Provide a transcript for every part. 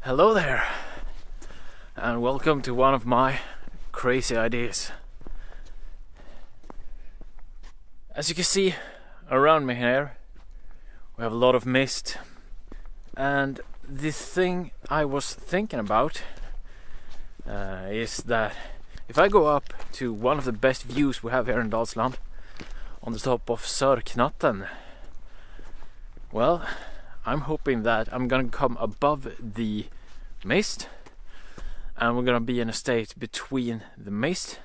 Hello there, and welcome to one of my crazy ideas. As you can see around me here, we have a lot of mist, and the thing I was thinking about is that if I go up to one of the best views we have here in Dalsland, on the top of Sörknatten, well, I'm hoping that I'm gonna come above the mist and we're gonna be in a state between the mist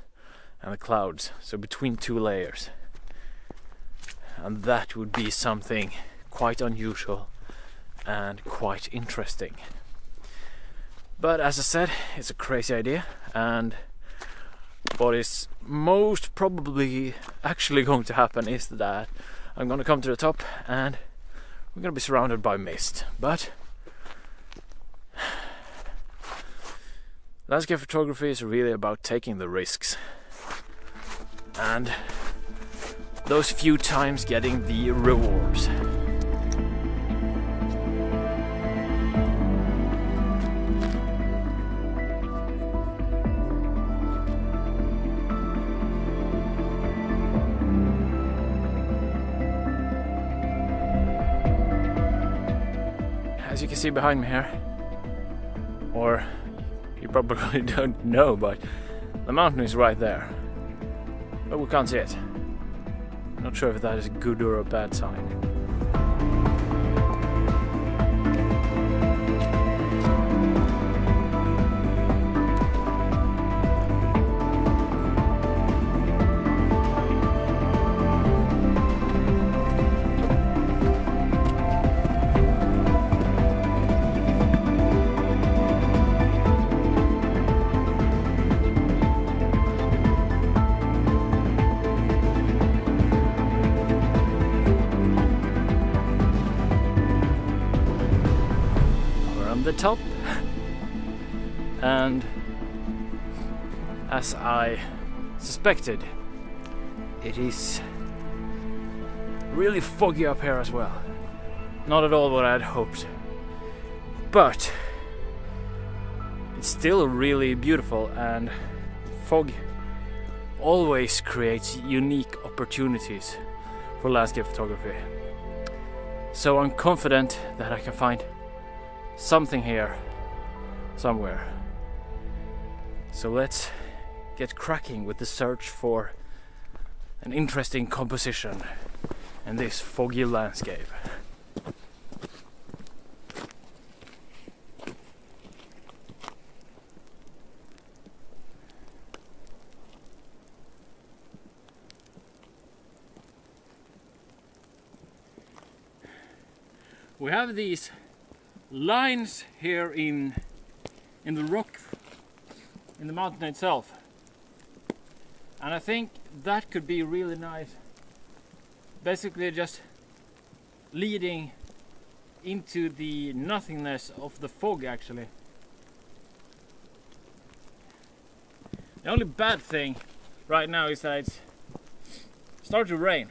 and the clouds, so between two layers, and that would be something quite unusual and quite interesting. But as I said, it's a crazy idea, and what is most probably actually going to happen is that I'm gonna come to the top and we're gonna be surrounded by mist. But landscape photography is really about taking the risks, and those few times getting the rewards. As you can see behind me here, or you probably don't know, but the mountain is right there, but we can't see it. Not sure if that is a good or a bad sign. The top, and as I suspected, it is really foggy up here as well. Not at all what I had hoped, but it's still really beautiful, and fog always creates unique opportunities for landscape photography. So I'm confident that I can find something here somewhere. So let's get cracking with the search for an interesting composition in this foggy landscape. We have these lines here in the rock in the mountain itself, and I think that could be really nice, basically just leading into the nothingness of the fog. Actually, the only bad thing right now is that it's starting to rain,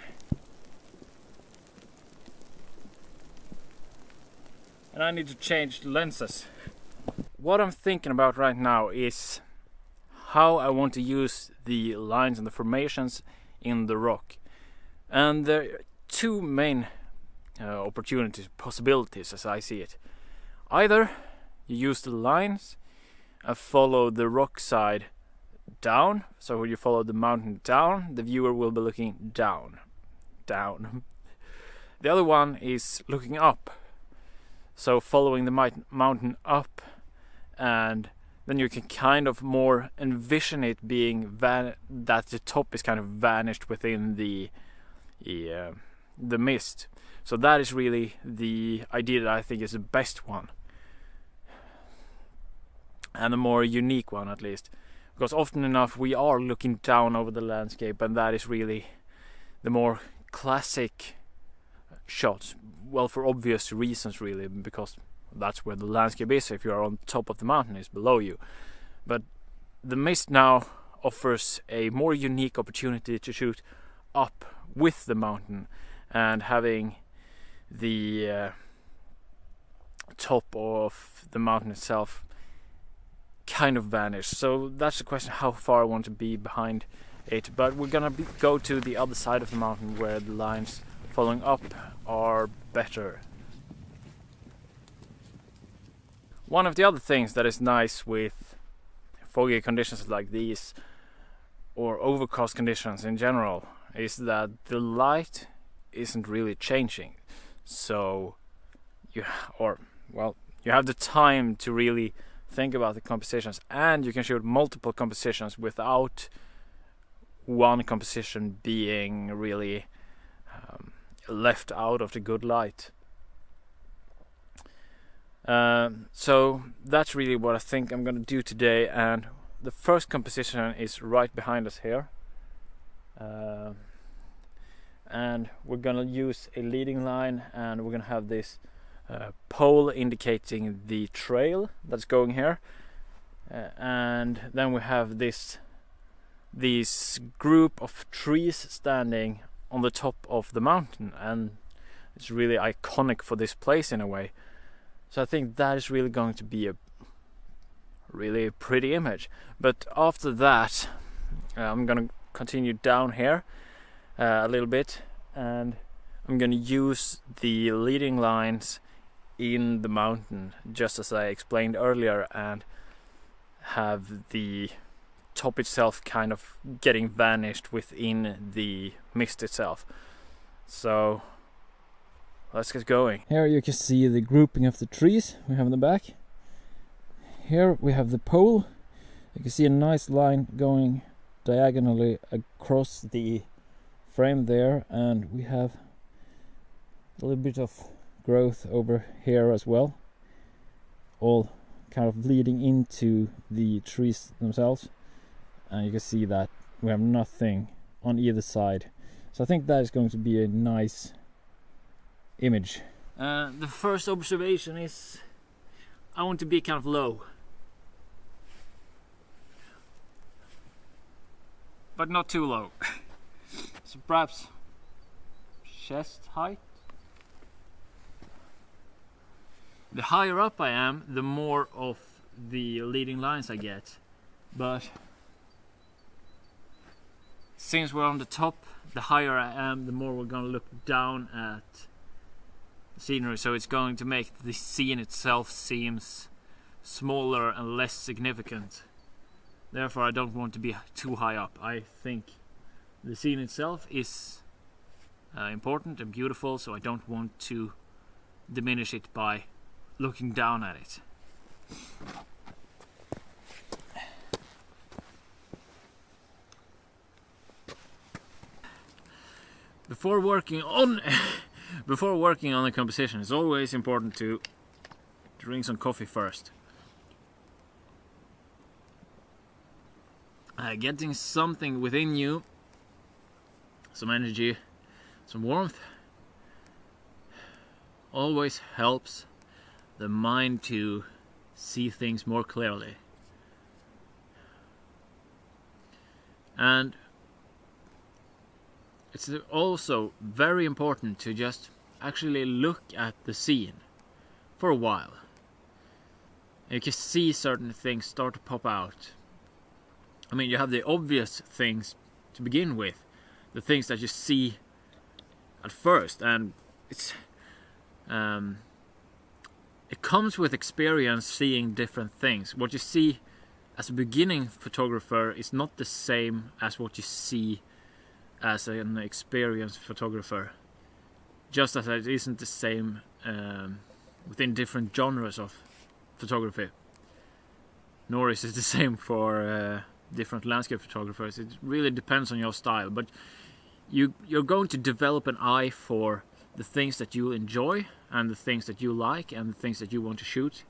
and I need to change lenses. What I'm thinking about right now is how I want to use the lines and the formations in the rock. And there are two main possibilities as I see it. Either you use the lines and follow the rock side down, so when you follow the mountain down, the viewer will be looking down. The other one is looking up, so following the mountain up, and then you can kind of more envision it being that the top is kind of vanished within the mist. So that is really the idea that I think is the best one, and the more unique one at least, because often enough we are looking down over the landscape, and that is really the more classic shots. Well, for obvious reasons really, because that's where the landscape is. If you are on top of the mountain, it's below you. But the mist now offers a more unique opportunity to shoot up with the mountain, and having the top of the mountain itself kind of vanished. So that's the question, how far I want to be behind it. But we're gonna go to the other side of the mountain where the lines following up are better. One of the other things that is nice with foggy conditions like these, or overcast conditions in general, is that the light isn't really changing. So you have the time to really think about the compositions, and you can shoot multiple compositions without one composition being really left out of the good light. So that's really what I think I'm gonna do today, and the first composition is right behind us here, and we're gonna use a leading line, and we're gonna have this pole indicating the trail that's going here, and then we have this group of trees standing on the top of the mountain, and it's really iconic for this place in a way. So I think that is really going to be a really pretty image. But after that, I'm gonna continue down here a little bit, and I'm gonna use the leading lines in the mountain just as I explained earlier, and have the top itself kind of getting vanished within the mist itself. So let's get going. Here you can see the grouping of the trees we have in the back. Here we have the pole. You can see a nice line going diagonally across the frame there, and we have a little bit of growth over here as well, all kind of leading into the trees themselves, and you can see that we have nothing on either side. So I think that is going to be a nice image. The first observation is I want to be kind of low, but not too low. So perhaps chest height. The higher up I am, the more of the leading lines I get, but since we're on the top, the higher I am, the more we're going to look down at the scenery, so it's going to make the scene itself seems smaller and less significant. Therefore I don't want to be too high up. I think the scene itself is important and beautiful, so I don't want to diminish it by looking down at it. Before working on the composition, it's always important to drink some coffee first. Getting something within you, some energy, some warmth, always helps the mind to see things more clearly. And it's also very important to just actually look at the scene for a while. You can see certain things start to pop out. I mean, you have the obvious things to begin with, the things that you see at first, and it comes with experience seeing different things. What you see as a beginning photographer is not the same as what you see as an experienced photographer, just as it isn't the same within different genres of photography, nor is it the same for different landscape photographers. It really depends on your style, but you're going to develop an eye for the things that you enjoy and the things that you like and the things that you want to shoot,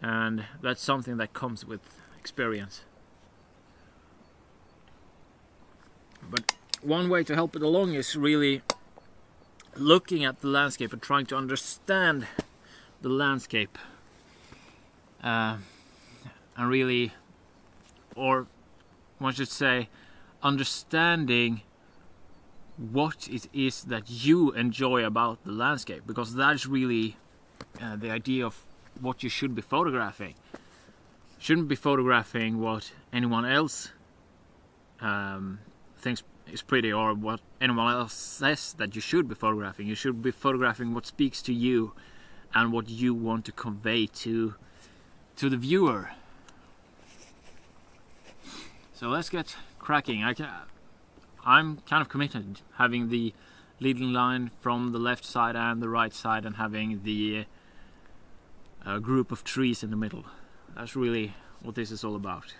and that's something that comes with experience. But one way to help it along is really looking at the landscape and trying to understand the landscape, and really, or one should say, understanding what it is that you enjoy about the landscape, because that's really the idea of what you should be photographing. Shouldn't be photographing what anyone else thinks is pretty, or what anyone else says that you should be photographing. You should be photographing what speaks to you and what you want to convey to the viewer. So let's get cracking. I'm kind of committed having the leading line from the left side and the right side, and having the group of trees in the middle. That's really what this is all about.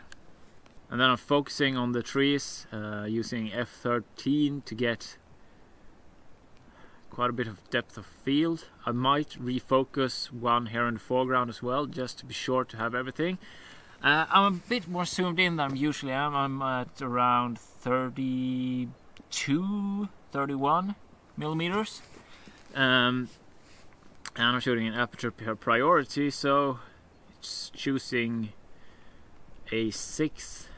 And then I'm focusing on the trees using f13 to get quite a bit of depth of field. I might refocus one here in the foreground as well, just to be sure to have everything. I'm a bit more zoomed in than I usually am. I'm at around 32, 31 millimeters. And I'm shooting an aperture priority, so it's choosing a 1/6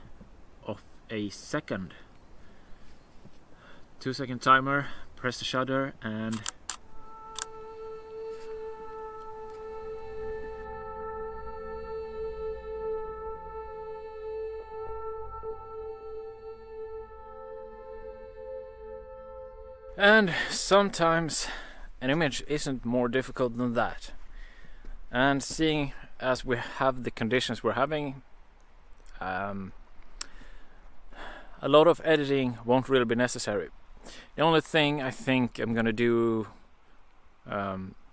of a second. 2-second timer, press the shutter, and sometimes an image isn't more difficult than that. And seeing as we have the conditions we're having, a lot of editing won't really be necessary. The only thing I think I'm gonna do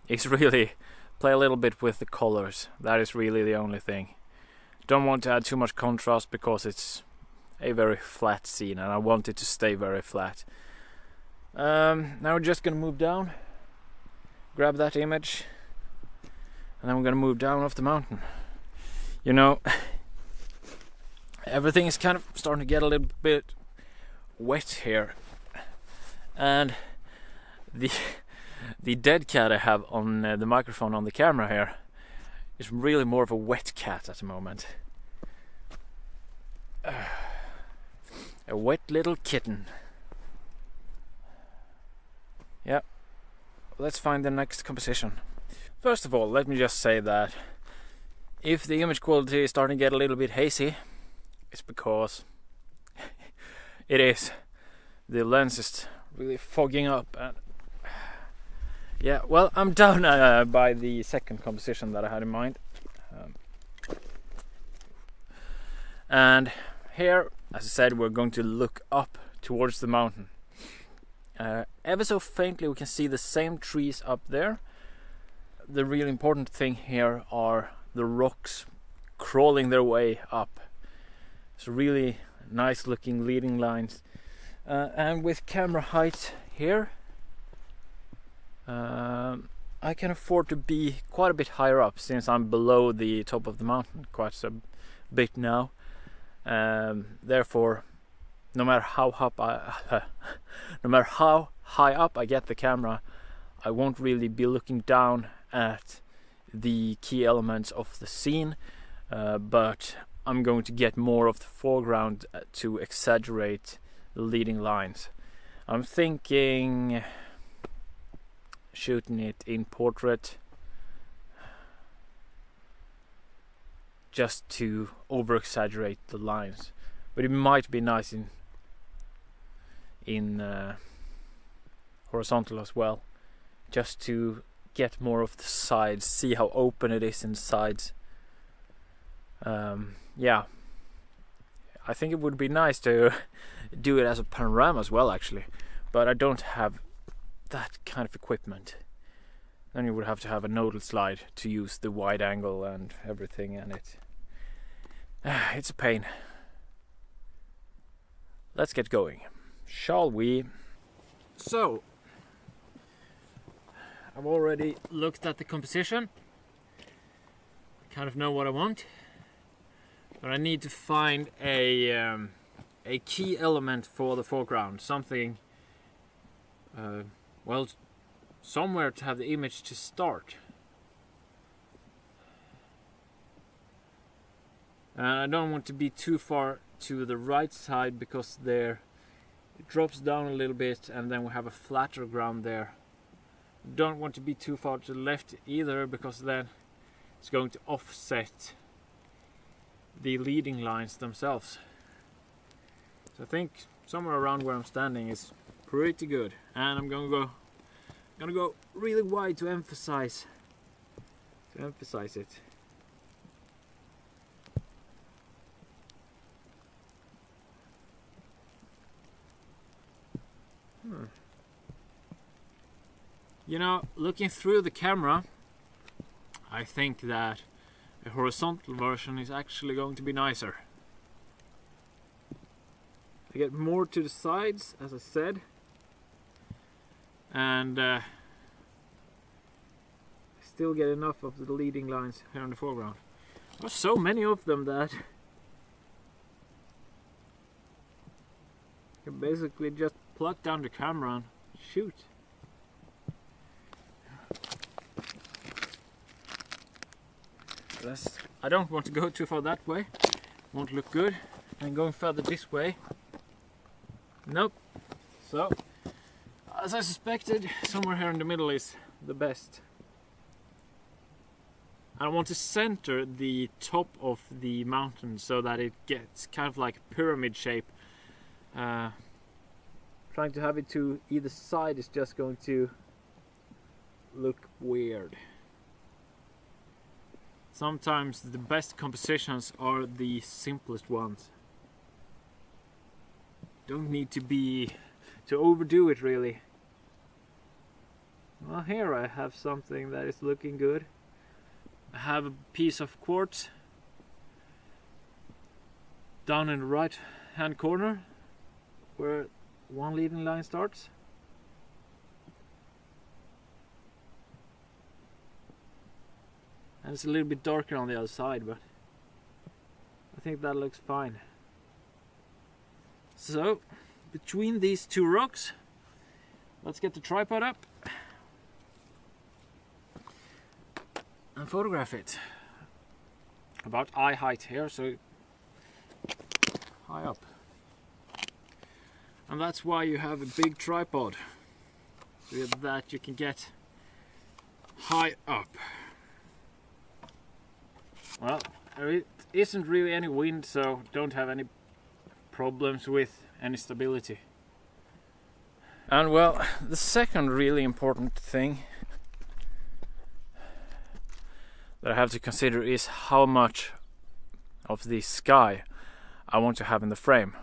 is really play a little bit with the colors. That is really the only thing. Don't want to add too much contrast because it's a very flat scene and I want it to stay very flat. Now we're just gonna move down, grab that image, and then we're gonna move down off the mountain. You know, everything is kind of starting to get a little bit wet here, and the dead cat I have on the microphone on the camera here is really more of a wet cat at the moment. A wet little kitten. Yeah, let's find the next composition. First of all, let me just say that if the image quality is starting to get a little bit hazy, it's because it is. The lens is really fogging up. And yeah, well, I'm down by the second composition that I had in mind. And here, as I said, we're going to look up towards the mountain. Ever so faintly we can see the same trees up there. The really important thing here are the rocks crawling their way up. It's really nice looking leading lines. And with camera height here, I can afford to be quite a bit higher up since I'm below the top of the mountain quite a bit now. Therefore, no matter how high up I get the camera, I won't really be looking down at the key elements of the scene, but I'm going to get more of the foreground to exaggerate the leading lines. I'm thinking shooting it in portrait just to over exaggerate the lines, but it might be nice in horizontal as well, just to get more of the sides, see how open it is in the sides. Yeah, I think it would be nice to do it as a panorama as well actually, but I don't have that kind of equipment. Then you would have to have a nodal slide to use the wide angle and everything, and it's a pain. Let's get going, shall we? So, I've already looked at the composition. I kind of know what I want, but I need to find a key element for the foreground, something, well, somewhere to have the image to start. And I don't want to be too far to the right side because there it drops down a little bit and then we have a flatter ground there. Don't want to be too far to the left either, because then it's going to offset the leading lines themselves. So I think somewhere around where I'm standing is pretty good, and I'm gonna go really wide to emphasize it. You know, looking through the camera, I think that a horizontal version is actually going to be nicer. I get more to the sides, as I said, and I still get enough of the leading lines here in the foreground. There's so many of them that you can basically just plug down the camera and shoot. I don't want to go too far that way, won't look good, and going further this way, nope. So, as I suspected, somewhere here in the middle is the best. I want to center the top of the mountain so that it gets kind of like a pyramid shape. Trying to have it to either side is just going to look weird. Sometimes the best compositions are the simplest ones. Don't need to overdo it really. Well, here I have something that is looking good. I have a piece of quartz down in the right hand corner where one leading line starts. And it's a little bit darker on the other side, but I think that looks fine. So, between these two rocks, let's get the tripod up and photograph it. About eye height here, so high up. And that's why you have a big tripod, so that you can get high up. Well, there isn't really any wind, so don't have any problems with any stability. And well, the second really important thing that I have to consider is how much of the sky I want to have in the frame.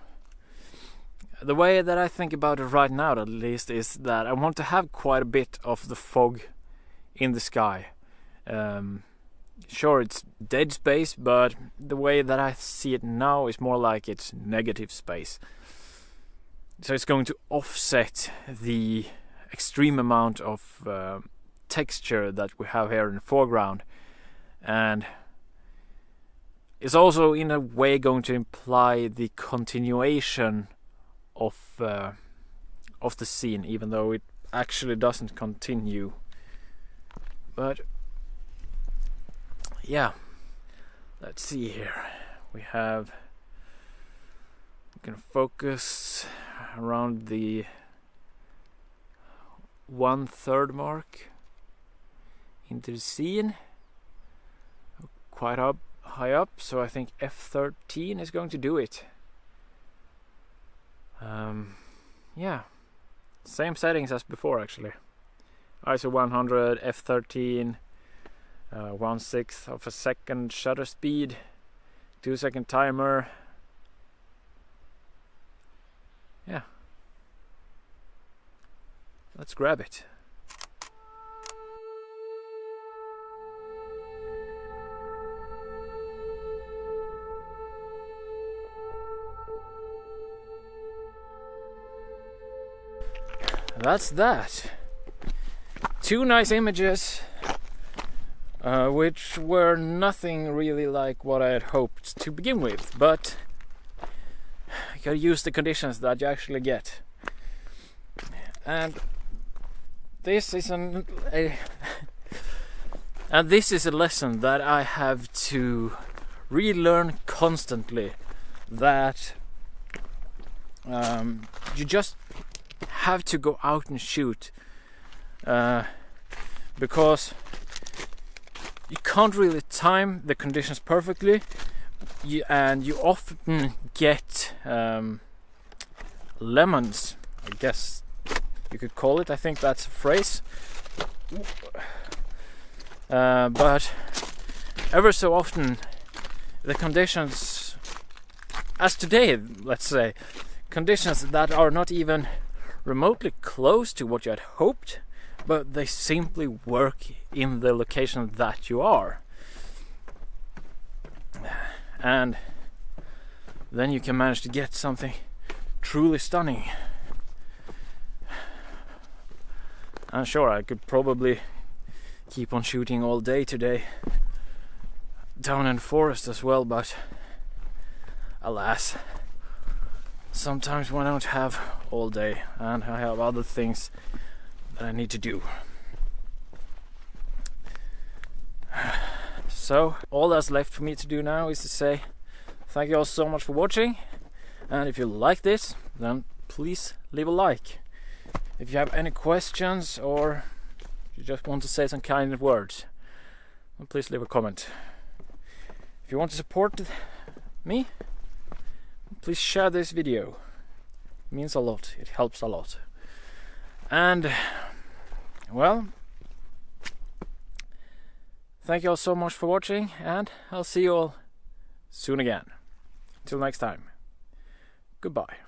The way that I think about it right now, at least, is that I want to have quite a bit of the fog in the sky. Sure, it's dead space, but the way that I see it now is more like it's negative space. So it's going to offset the extreme amount of texture that we have here in the foreground, and it's also in a way going to imply the continuation of the scene, even though it actually doesn't continue. But yeah, let's see here. We can focus around the 1/3 mark into the scene, quite high up, so I think f13 is going to do it. Yeah, same settings as before actually. ISO 100, f13, 1/6 of a second shutter speed, 2-second timer. Yeah, let's grab it. That's that. 2 nice images, which were nothing really like what I had hoped to begin with, but you gotta use the conditions that you actually get. And this is this is a lesson that I have to relearn constantly, that you just have to go out and shoot. because you can't really time the conditions perfectly, and you often get lemons, I guess you could call it. I think that's a phrase. But ever so often the conditions, as today, let's say, conditions that are not even remotely close to what you had hoped, but they simply work in the location that you are, and then you can manage to get something truly stunning. And sure, I could probably keep on shooting all day today down in the forest as well, but alas, sometimes when I don't have all day and I have other things that I need to do. So all that's left for me to do now is to say thank you all so much for watching, and if you like this, then please leave a like. If you have any questions or you just want to say some kind words, then please leave a comment. If you want to support me, please share this video. It means a lot, it helps a lot. And well, thank you all so much for watching, and I'll see you all soon again. Till next time, goodbye.